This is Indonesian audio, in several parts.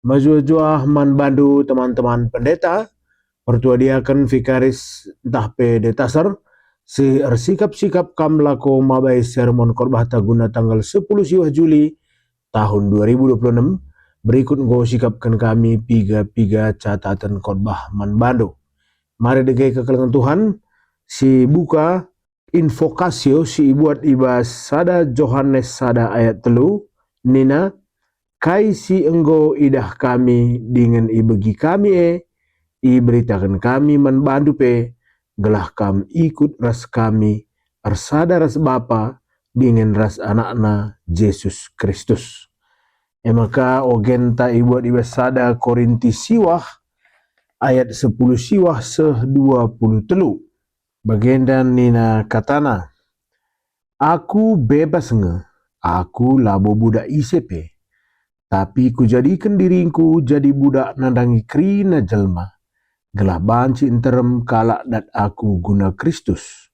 Majuah man bandu teman-teman pendeta, pertua diakan vikaris entah pe detasar, si ersikap-sikap kam lako mabai sermon khotbah taguna tanggal 10 siwah Juli tahun 2026, berikut go sikapkan kami piga catatan khotbah man bandu. Mari degai kekelengan Tuhan, si buka invokasio si buat ibas sada Johannes sada ayat telu, nina kai si enggo idah kami dengan ibegi kami iberitakan kami man bandu pe gelah kam ikut ras kami arsada ras Bapa dengan ras anakna Yesus Kristus. Emaka ogenta ibuat ibas sada Korinti siwah ayat 10 siwah seh 23. Bagendan nina katana, aku bebas nge, aku labo budak isepe, tapi ku jadikan diringku jadi budak nandangi krina jelma, gelah banci enterem kalak dat aku guna Kristus.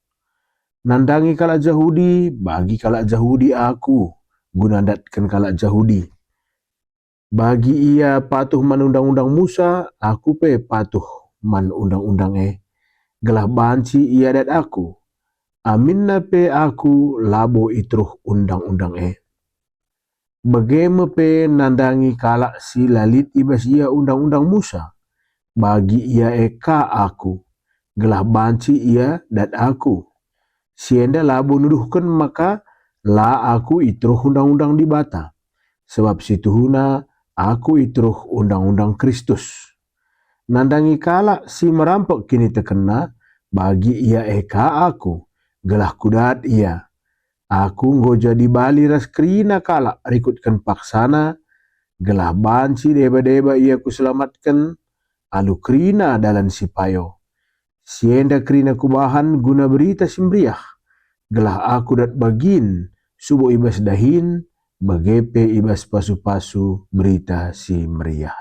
Nandangi kalak Jahudi, bagi kalak Jahudi aku, guna datkan kalak Jahudi. Bagi ia patuh man undang-undang Musa, aku pe patuh man undang-undang gelah banci ia dat aku. Aminna pe aku labo itruh undang-undang Bagaimana pe nandangi kalak si lalit ibas ia undang-undang Musa, bagi ia ka aku, gelah banci ia dat aku. Sienda labo nuduhkan maka la aku itruh undang-undang di bata, sebab situhuna aku itruh undang-undang Kristus. Nandangi kalak si merampok kini terkena, bagi ia ka aku, gelah kudat ia. Aku nggo jadi bali ras krina kalak rikutkan paksana, gelah banci deba-deba ia kuselamatkan, alu krina dalan sipayo. Sienda krina kubahan guna berita simbriah, gelah aku dat bagin subo ibas dahin, bagepe ibas pasu-pasu berita simbriah.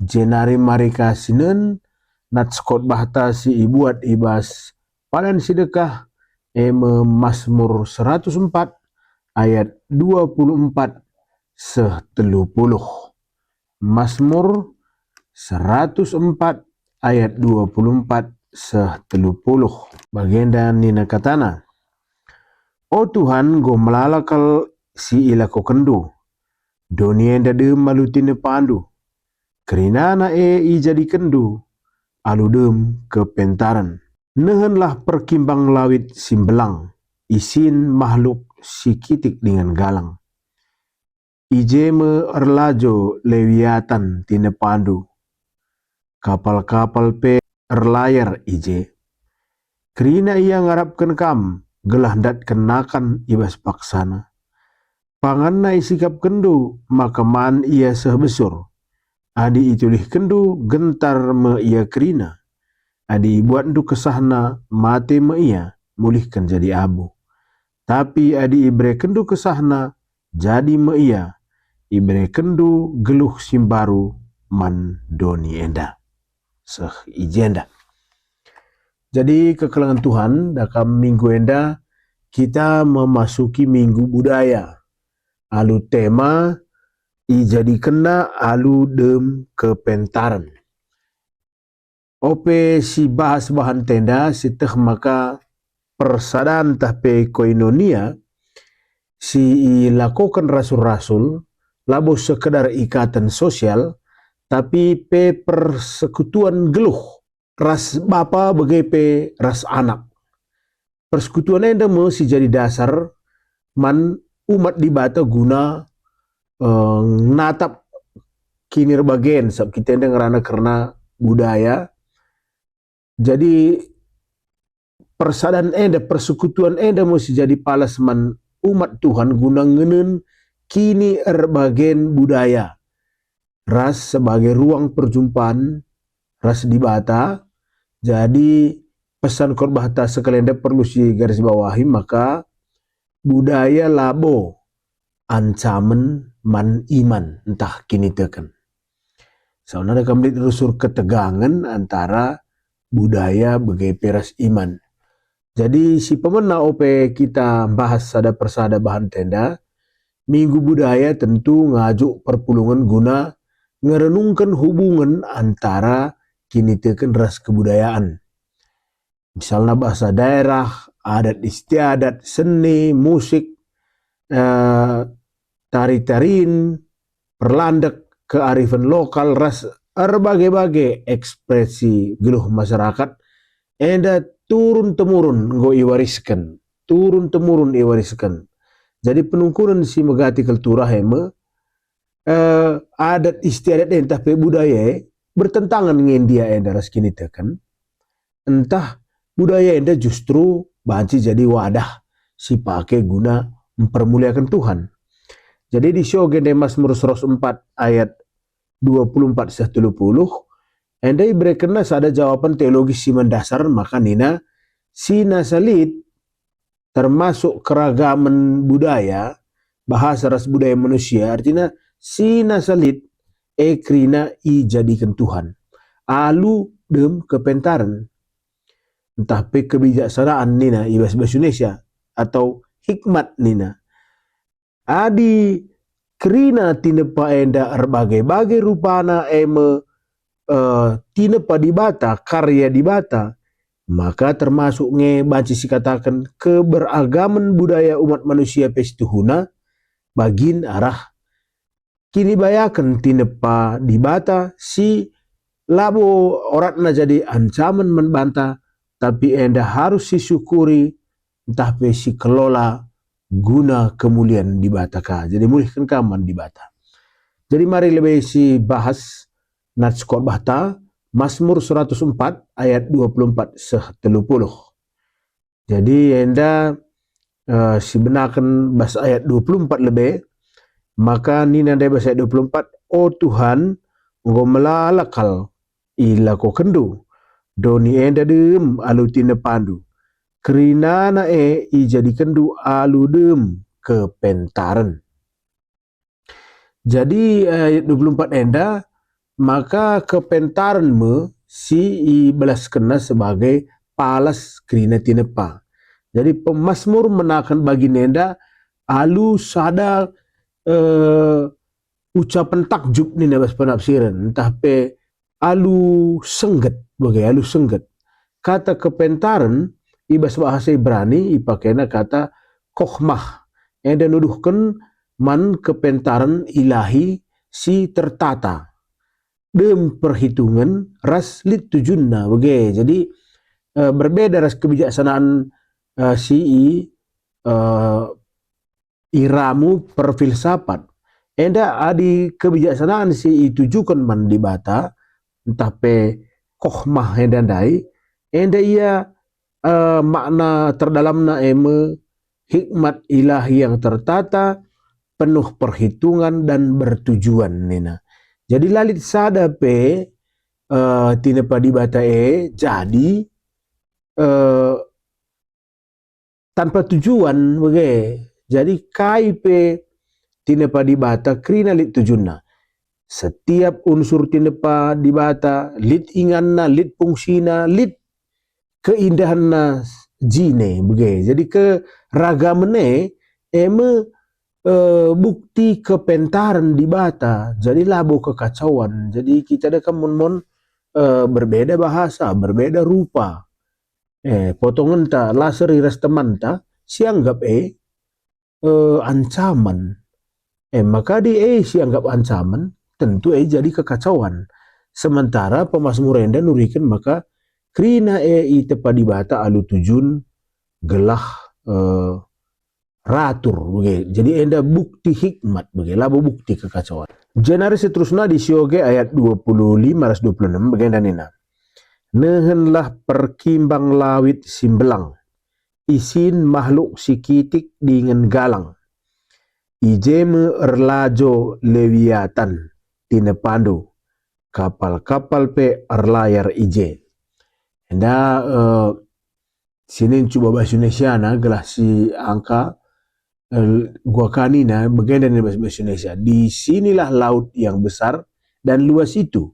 Jenari marika sinen, nat khotbah ta si ibuat ibas padan sedekah, Mazmur 104 ayat 24 seh 30. Mazmur 104 ayat 24 seh 30. Bagenda nina katana, O Tuhan go melalakal si ilako kendu, donienda dem malutine pandu, kerinana i jadi kendu, aludem kepentaran. Nehenlah perkimbang lawit simbelang, isin makhluk sikitik dengan galang. Ijeme erlajo lewiatan tina pandu, kapal-kapal pe erlayar ije. Kerina ia ngarapkan kam, gelah dat kenakan ibas paksana. Panganna isikap kendu, maka man ia sehbesur. Adi itulih kendu, gentar me ia kerina. Adi buat ndu kesahna, mate me ia, mulihkan jadi abu. Tapi adi ibre kendu kesahna, jadi me ia, ibre kendu geluh simbaru man doni enda. Seh ijenda. Jadi kekelangan Tuhan, dalam minggu enda, kita memasuki minggu budaya. Alu tema, ijadi kena alu dem kepentaran. Ope si bahas bahan tenda, siteh maka persadaan tahpe koinonia, si lakukan rasul-rasul, labo sekedar ikatan sosial, tapi pe persekutuan geluh, ras bapa begepe ras anak. Persekutuan enda mesti jadi dasar man umat di bata guna natap kinir bagen, sebab kita enda ngerana karena budaya. Jadi persadaan enda, persekutuan enda mesti jadi palas man umat Tuhan guna ngenen kini erbagen budaya. Ras sebagai ruang perjumpaan, ras di bata. Jadi pesan khotbah ta sekalian perlu si garis bawahi, maka budaya labo ancaman man iman entah kini tekan. Saudara kami terusur ketegangan antara budaya bagai peras iman. Jadi si pemena OP kita bahas ada persada bahan tenda, Minggu budaya tentu ngajuk perpulungan guna ngerenungkan hubungan antara kini teken ras kebudayaan. Misalnya bahasa daerah, adat istiadat, seni, musik, tari-tarian, perlandek, kearifan lokal, ras berbagai-bagai ekspresi geluh masyarakat enda turun-temurun go iwariskan. Turun-temurun iwariskan. Jadi penungkuran si megati kultura heme adat istiadat entah pe budaya bertentangan dengan dia enda ras kini tekan. Entah budaya enda justru banci jadi wadah si pakai guna mempermuliakan Tuhan. Jadi di Syogen Mazmur 104 ayat 24-30 enda ibrekenna ada jawaban teologis si mendasar maka nina si nasalit termasuk keragaman budaya bahasa ras budaya manusia artinya si nasalit krina i jadikan Tuhan alu dem kepentaran entah pe kebijaksanaan nina i bahasa Indonesia atau hikmat nina adi krina tinepa enda berbagai-bagai rupana tinepa di bata karya di bata maka termasuk baci si katakan keberagaman budaya umat manusia pestuhuna bagin arah kini bayakan tinepa di bata si labo oratna jadi ancaman membantah tapi enda harus disyukuri entah pe si kelola guna kemuliaan di bata ka. Jadi mulihkan kaman di bata. Jadi mari lebih si bahas nats khotbah Mazmur 104 ayat 24-30. Jadi enda si benakan bahasa ayat 24 lebih maka ni nandai bahasa ayat 24 oh Tuhan engkau melalakal ila ko kendu doni enda dem alu tina pandu kerina i jadikan du alu dem kepentaran. Jadi ayat 24 enda maka kepentaran me si i belas kena sebagai palas kerina tinepa. Jadi pemazmur menakan bagi nenda alu sada ucapan takjub ni nabas penafsiran entah pe alu sengget bagai alu sengget. Kata kepentaran ibas bahasa Ibrani ipakena kata kokhmah yang nuduhkan man kepentaran ilahi si tertata dem perhitungan ras lit tujunna bagai. Jadi berbeda ras kebijaksanaan si iramu perfilsafat enda adi kebijaksanaan si tujukan man di bata entah pe kokhmah hendandai enda ia makna terdalamna hikmat ilahi yang tertata penuh perhitungan dan bertujuan nina. Jadi lalit sada pe tinepa di bata jadi tanpa tujuan bagai. Jadi kai pe tinepa di bata krina lit tujuanna. Setiap unsur tinepa di bata lit inganna, lit fungsina, lit keindahanna jine bagai. Jadi keragamane bukti kepentaran di bata. Jadi labo kekacauan. Jadi kita ada kemun berbeda bahasa, berbeda rupa. Potongan ta laser iras teman ta sianggap ancaman. Maka di sianggap ancaman tentu jadi kekacauan. Sementara pemazmur enda nurikan maka krina tepa di bata alu tujun gelah ratur bagai. Jadi enda bukti hikmat bagai labo bukti kekacauan. Jenari seterusnya di Syoge ayat 25-26 bagian danina. Nehenlah perkimbang lawit simbelang isin makhluk sikitik dengan galang ijeme erlajo lewiatan tina pandu kapal-kapal pe erlayar ije. Enda sini coba bahasa Indonesia na gelah si angka gua kanina bagian dari bahasa Indonesia. Di sinilah laut yang besar dan luas itu.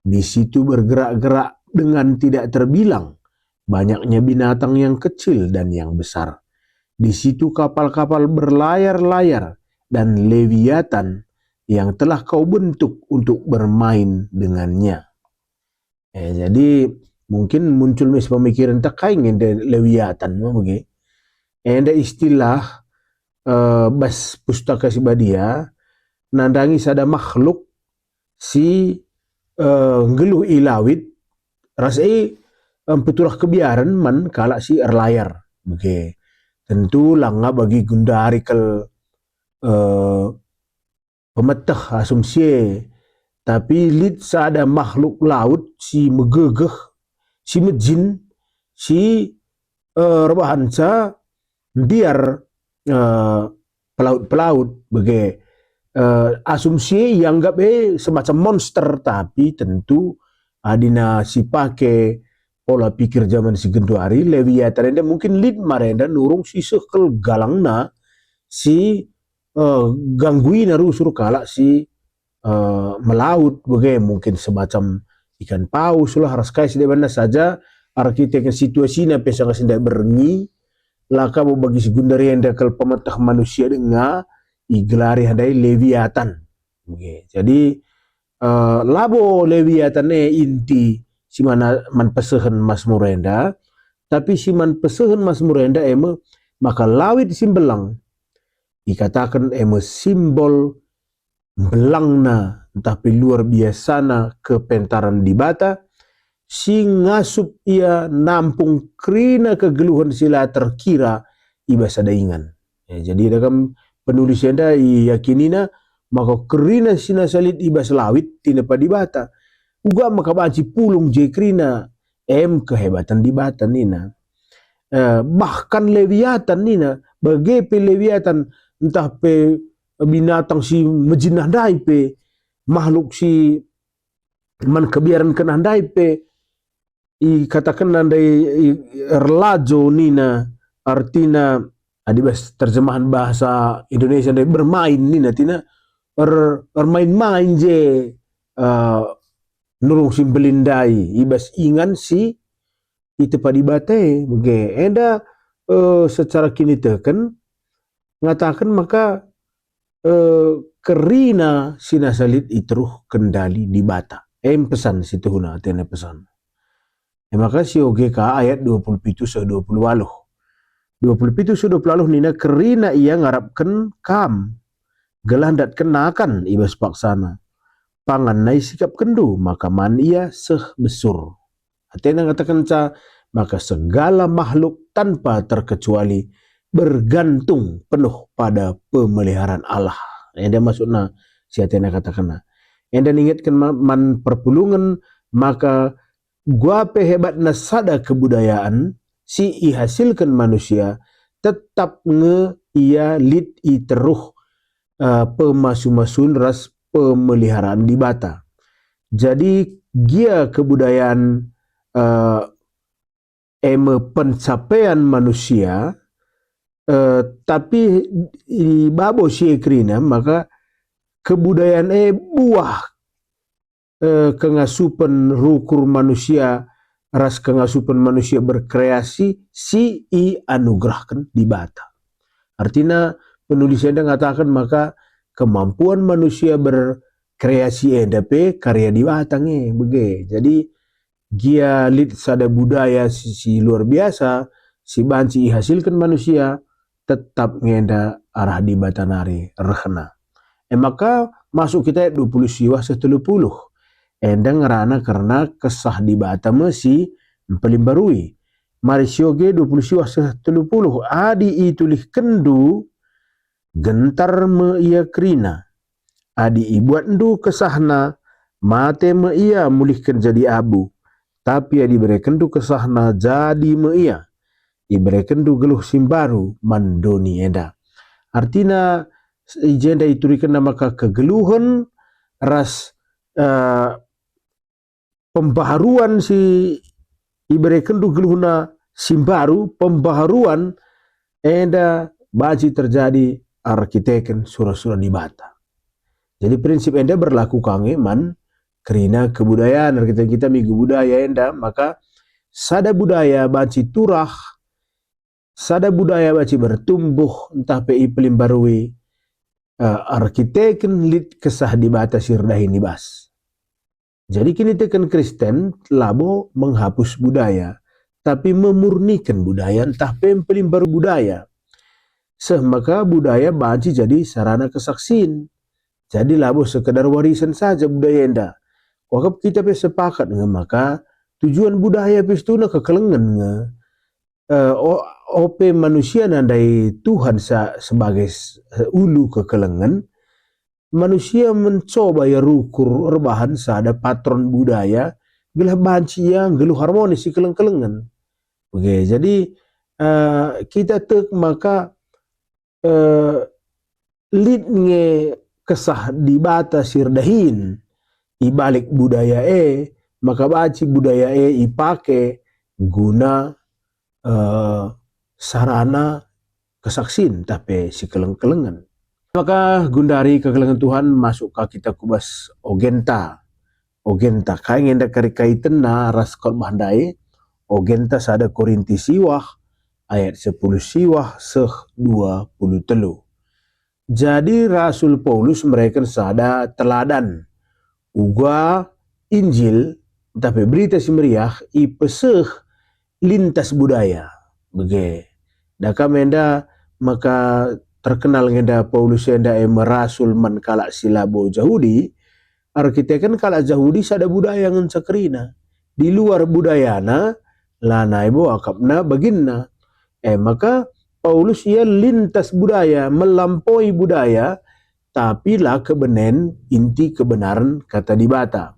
Di situ bergerak-gerak dengan tidak terbilang banyaknya binatang yang kecil dan yang besar. Di situ kapal-kapal berlayar-layar dan Leviathan yang telah kau bentuk untuk bermain dengannya. Jadi mungkin muncul pemikiran tak kain dengan Leviathan, begitu. Ada istilah bas pustaka si badia nandangi sada makhluk si ngeluh ilawit rasai peturah kebiaran man kalak si erlayar, begitu. Tentu langga bagi gundari kel pemetah asumsi, tapi lid sada makhluk laut si megegeh, si mejin, si rebahansa biar pelaut-pelaut begitu. Asumsi yang anggap semacam monster, tapi tentu adina si pakai pola pikir zaman si genduari Leviathan enda mungkin lid marenda nurung si sekel galangna si gangguin rusur kalak si melaut begitu, mungkin semacam ikan paus lah raskai sida benda saja arkitek situasinya pesang sinda berengi laka bagi segundari enda kal pemetah manusia denga igelari handai Leviathan begitu. Jadi labo Leviathan inti si mana man pesehen Mas Murenda, tapi si man pesehen Mas Murenda maka lawit simbelang dikatakan simbol belangna tapi luar biasana kepentaran di bata si ngasup ia nampung krina kegeluhan sila terkira ibas daingan. Jadi dalam penulis enda yakinina maka krina sina salit ibas lawit tina pa di bata uga maka banci pulung je krina kehebatan di bata nina. Bahkan Leviathan nina bagepe Leviathan entah pe binatang si mejinah dai pe makhluk si man kebiaran kena dai pe katakan nandai erlajo nina artina adibas terjemahan bahasa Indonesia dari bermain nina tina bermain-main je nurung si belindai ibas ingan si itu padibate begitu. Enda secara kini teken ngatakan maka kerina sinasalit itruh kendali di bata. Pesan situ huna tena pesan. Maka si OGK ayat 27 se 20 waluh. 27 se 20 waluh nina kerina ia ngarapkan kam gelandat kenakan ibas paksana. Pangan nai sikap kendu maka man ia seh besur. Atena katakan maka segala makhluk tanpa terkecuali bergantung penuh pada pemeliharaan Allah. Yang maksudnya si Atena katakan. Yang dan ingatkan man perpulungan maka guape hebatna sada kebudayaan si ihasilkan manusia tetap ia lid iteruh pemasu-masun ras pemeliharaan di bata. Jadi gia kebudayaan pencapaian manusia tapi babo si ekrina maka kebudayaan buah kengasupan rukur manusia ras kengasupan manusia berkreasi si anugerahkan di bata. Artinya penulis enda mengatakan maka kemampuan manusia berkreasi endape karya di batangnya begitu. Jadi gia lid sada budaya si luar biasa si banci hasilkan manusia tetap ngenda arah di batanari rehna. Maka masuk kita 20 siwah 70 endang ngerana karena kesah di bata mesi pelimbarui mari sioge 20 siwah 70 adi itulih kendu gentar me ia krina adi ibuat ndu kesahna mate me ia mulihkan jadi abu tapi adi berikan du kesahna jadi me ia diberikan du geluh simbaru mandoni enda. Artinya ijenda iturikan maka kegeluhan ras pembaharuan si diberikan du geluhna simbaru pembaharuan enda baji terjadi arkiteken surah-surah di bata. Jadi prinsip enda berlaku kange man kerina kebudayaan kita minggu budaya enda maka sada budaya baci turah sada budaya baci bertumbuh entah PI pelimbarui arkiteken lit kesah di bata sirdahin ibas. Jadi kini tekan Kristen labo menghapus budaya, tapi memurnikan budaya, entah paling baru budaya. Maka budaya banci jadi sarana kesaksin. Jadi labo sekedar warisan saja budaya enda. Wakap kita sepakat dengan maka tujuan budaya pistuna kekelengan nge ope manusia nandai Tuhan sebagai ulu kekelengan, manusia mencoba ya rukur rebahan sada patron budaya gelah banci yang geluh harmonis keleng-kelengan. Oke, jadi kita tek maka lid nge kesah di bata sirdahin ibalik budaya maka baci budaya ipake guna sarana kesaksin tapi si keleng-kelengan. Maka gundari kekelengan Tuhan masuk ke kita kubas ogenta kain ngenda kari kaitan na ras kot bahandai ogenta sada Korinti siwah ayat 10 siwah seh 23. Jadi Rasul Paulus mereka sada teladan uga Injil tapi berita si meriah ipeseh lintas budaya bege daka menda maka terkenal ngenda Paulus enda merasul man kalak silabo Yahudi arkitekan kalak Yahudi sada budaya ngan sakrina di luar budayana lana ibo akapna baginna maka Paulus ia lintas budaya melampaui budaya tapi lah kebenen inti kebenaran kata dibata.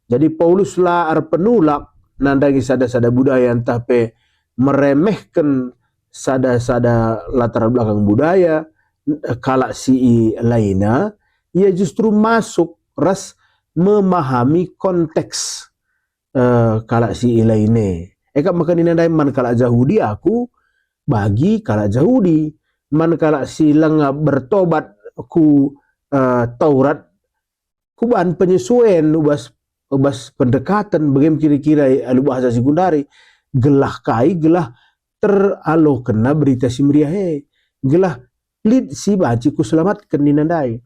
Jadi Paulus lah penulak nandangi sada-sada budaya entah pe meremehkan sada-sada latar belakang budaya kalak si lainnya, ia justru masuk ras memahami konteks kalak si lainnya. Eka maka ninandai man kalak Yahudi aku bagi kalak Yahudi, man kalak si lengah bertobat ku Taurat kuban penyesuaian ubas pendekatan bagaimana kira-kira alu bahasa sekundari gelah teralo kena berita si meriah gelah lid si baci ku selamatkan dinandai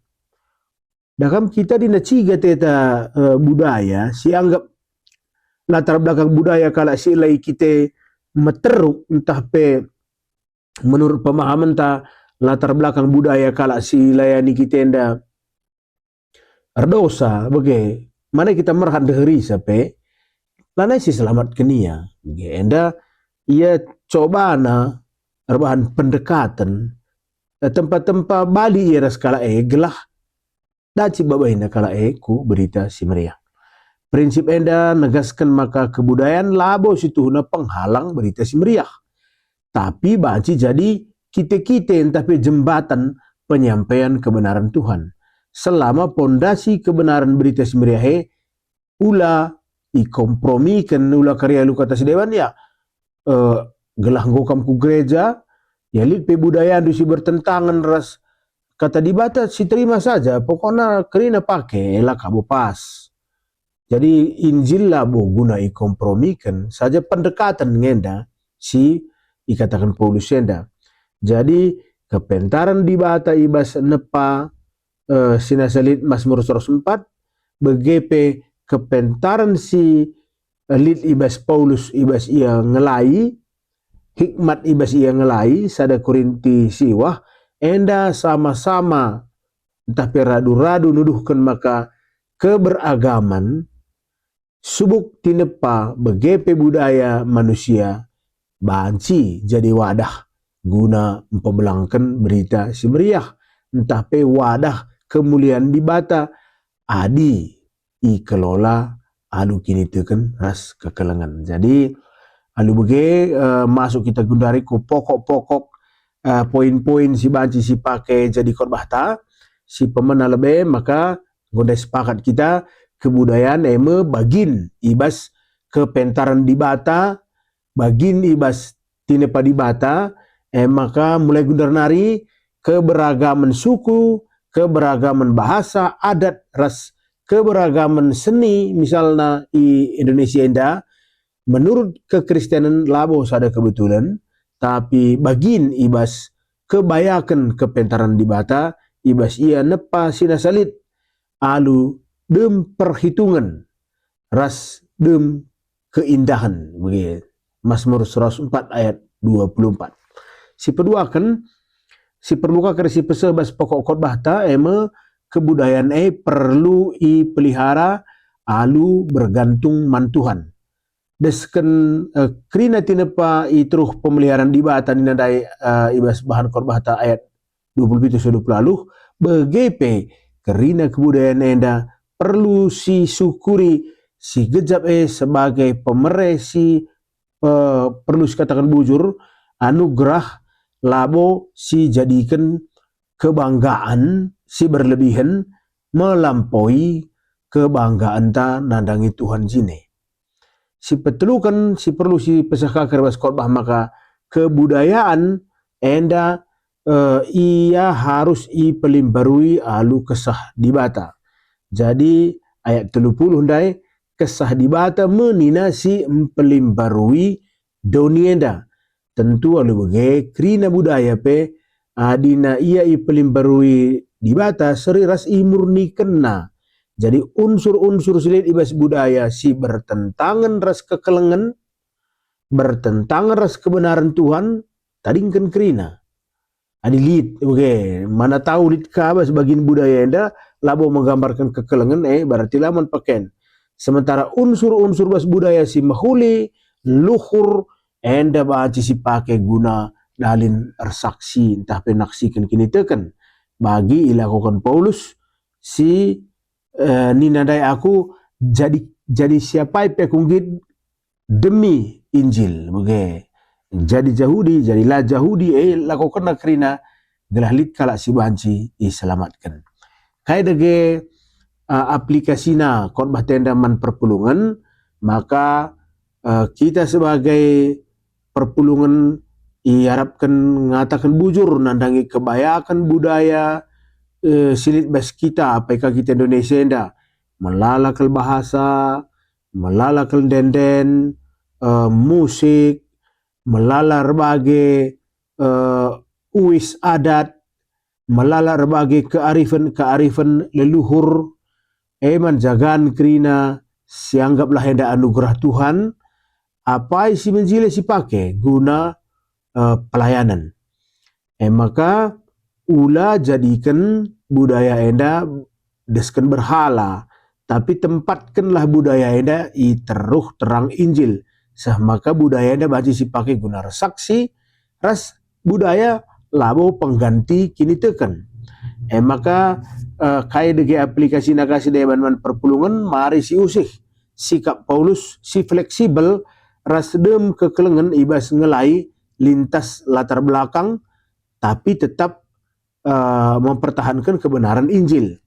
dakam kita dinaciga teta budaya si anggap latar belakang budaya kalak si lai kita meteruk entah pe menurut pemahaman ta latar belakang budaya kalak si layani kita enda erdosa bage mana kita merhan deheri sape lana si selamat kenia bage enda ia coba na erbahan pendekatan tempat-tempat Bali ia raskala gelah daci babaina kala ku berita si meriah prinsip enda negaskan maka kebudayaan labo situhuna penghalang berita si meriah tapi banci jadi kita entah jembatan penyampaian kebenaran Tuhan. Selama pondasi kebenaran berita si meriah ula ikompromikan ula karya lu kata sedewan ya gelah ngokam ku gereja ya lid pe budaya dusi bertentangan ras kata dibata si terima saja pokoknya kerina pakai lah kamu pas. Jadi Injil lah bo guna ikompromikan saja pendekatan ngenda si ikatakan Paulus enda. Jadi kepentaran di bata ibas nepa sinasalit Mazmur 104 begepe kepentaran si lit ibas Paulus ibas ia ngelai hikmat ibas ia ngelai sada Korinti siwah enda sama-sama tapi radu-radu nuduhkan maka keberagaman subuk tinepa begepe budaya manusia banci jadi wadah guna mempebelangkan berita si meriah entah pe wadah kemuliaan di bata adi ikelola alu kini teken ras kekelengan. Jadi alu bege masuk kita gundari ku pokok-pokok poin-poin si banci si pakai jadi korbahta si pemena lebe maka guna sepakat kita kebudayaan bagin ibas kepentaran di bata bagin ibas tinepa di bata maka mulai gundar nari keberagaman suku, keberagaman bahasa, adat, ras, keberagaman seni misalnya di Indonesia enda menurut kekristenan labo sada kebetulan tapi bagin ibas kebayakan kepentaran di bata ibas ia nepa sinasalit alu dem perhitungan ras dem keindahan begitu. Mazmur 104 ayat 24. Si perluakan si pesah bas pokok khotbah ta ema kebudayaan perlu pelihara alu bergantung mantuhan. Desken krina tinepa itruh pemeliharaan dibata ninadai ibas bahan khotbah ta ayat 27 lalu begepe kerina kebudayaan enda perlu si syukuri si gejap sebagai pemereh si perlu dikatakan bujur anugerah labo si jadikan kebanggaan si berlebihan melampaui kebanggaan ta nandangi Tuhan jine. Si petelukan si perlu si pesaka kerbas khotbah maka kebudayaan enda ia harus pelimbarui alu kesah dibata. Jadi ayat 30 ndai kesah dibata menina si pelimbarui donienda. Tentu alu bege krina budaya pe adina ia pelimbarui dibata seriras murni kena. Jadi unsur-unsur silit ibas budaya si bertentangan ras kekelengan, bertentangan ras kebenaran Tuhan, tadingkan kerina. Adi lid, okay. Mana tahu lid kaba sebagian budaya enda labo menggambarkan kekelengan berarti laman paken. Sementara unsur-unsur bas budaya si mahuli, luhur, enda baci si pakai guna dalin ersaksi entah penaksikan kini teken bagi ilakukan Paulus si ninadai aku jadi siapa pekunggit demi Injil bege jadi Yahudi jadilah Yahudi lakukan kerina gelah lit kala si banci diselamatkan kai dege aplikasina khotbah tenda man perpulungan maka kita sebagai perpulungan iharapkan ngatakan bujur nandangi kebayakan budaya silit bas kita apakah kita Indonesia enda melalakal bahasa, melalakal denden, musik, melala berbagai uis adat, melala berbagai kearifan leluhur, menjagaan kerina sianggaplah enda anugerah Tuhan apa isi menjile si pakai guna pelayanan. Maka ula jadikan budaya enda desken berhala tapi tempatkanlah budaya enda teruh terang Injil maka budaya enda baci si pakai guna resaksi ras budaya labo pengganti kini teken maka kai dege aplikasi nakasi dewan perpulungan mari si usih sikap Paulus si fleksibel ras dem kekelengan ibas ngelai lintas latar belakang tapi tetap mempertahankan kebenaran Injil.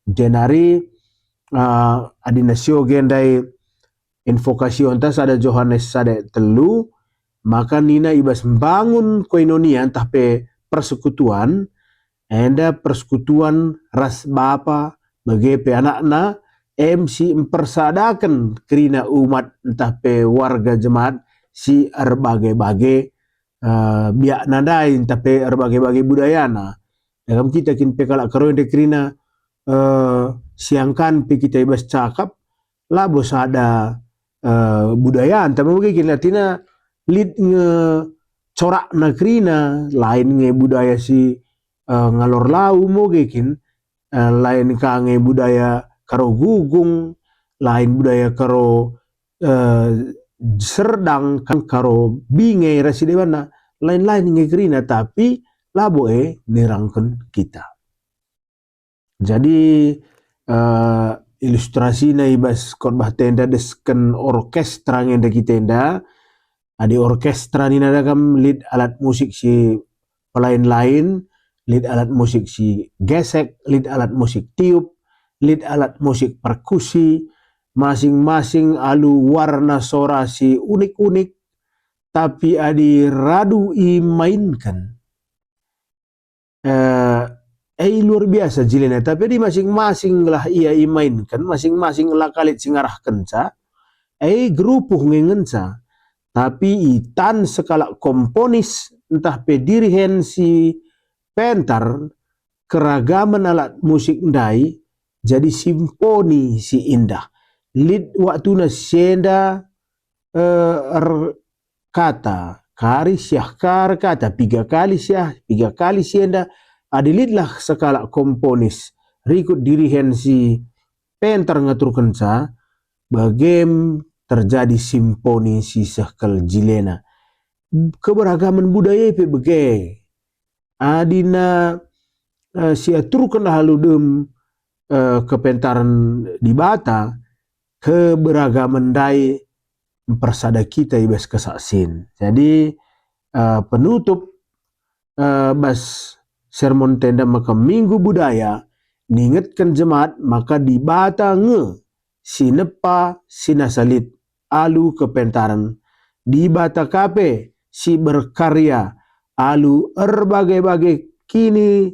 Jenari adinasio gendai invokasio entas ada Yohanes sade telu maka nina ibas bangun koinonia entah pe persekutuan enda persekutuan ras bapa bagi pe anakna si mempersadakan kerina umat entah pe warga jemaat si berbagai-bagai biak nadai entah pe berbagai-bagai budayana dalam kita kin pe kalak karo de kerina siangkan pe kita ibas cakap labo sada budaya anta mungkin kin latina lid nge corak na kerina lain nge budaya si ngalor lau mungkin lain ka nge budaya karo gugung lain budaya karo serdang kan karo bingai rasidewana lain-lain nge kerina tapi labo nerangkan kita. Jadi ilustrasi na ibas khotbah tenda desken orkestra ngenda kitenda adi orkestra ni nadagam lead alat musik si pelain lain lead alat musik si gesek lead alat musik tiup lead alat musik perkusi masing-masing alu warna suara si unik-unik tapi adi radu mainkan luar biasa jilena tapi di masing-masing lah ia mainkan masing-masing lah kalit singarah kenca gerupuh ngengenca tapi itan sekala komponis entah pe dirihen si pentar keragaman alat musik ndai jadi simfoni si indah. Lid waktu na sienda kata kari syah kar kata 3 kali syah 3 kali sienda adilitlah sekala komponis rikut dirihen si penter ngaturkan sa bagem terjadi simfoni si sekal jilena. Keberagaman budaya pe bege adina si aturkan halu dem kepentaran di bata keberagaman dai mempersada kita ibas kesaksin. Jadi penutup bas sermon tenda maka minggu budaya ningetkan jemaat maka di bata nge sinepa sinasalit alu kepentaran di bata kape si berkarya alu berbagai-bagai kini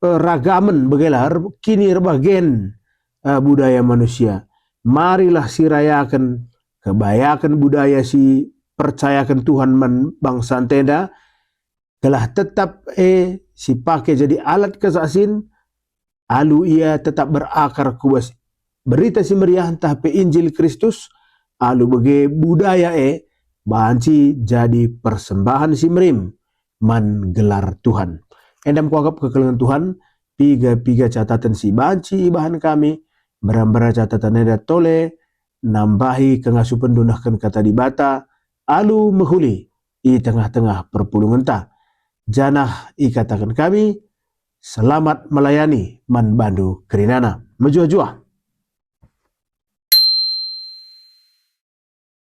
ragaman begelar kini erbagen budaya manusia. Marilah si rayakan kebayakan budaya si percayakan Tuhan man bangsa tenda telah tetap si pakai jadi alat kesaksin alu ia tetap berakar kuas berita si meriah entah pe Injil Kristus alu bege budaya banci jadi persembahan si merim man gelar Tuhan. Endam kuagap kekelengan Tuhan piga catatan si banci bahan kami berambara catatan eda tole nambahi kengasuh pendunahkan kata di bata alu mehuli i tengah-tengah perpulungan ta janah ikatakan kami selamat melayani man bandu kerinana menjua-jua.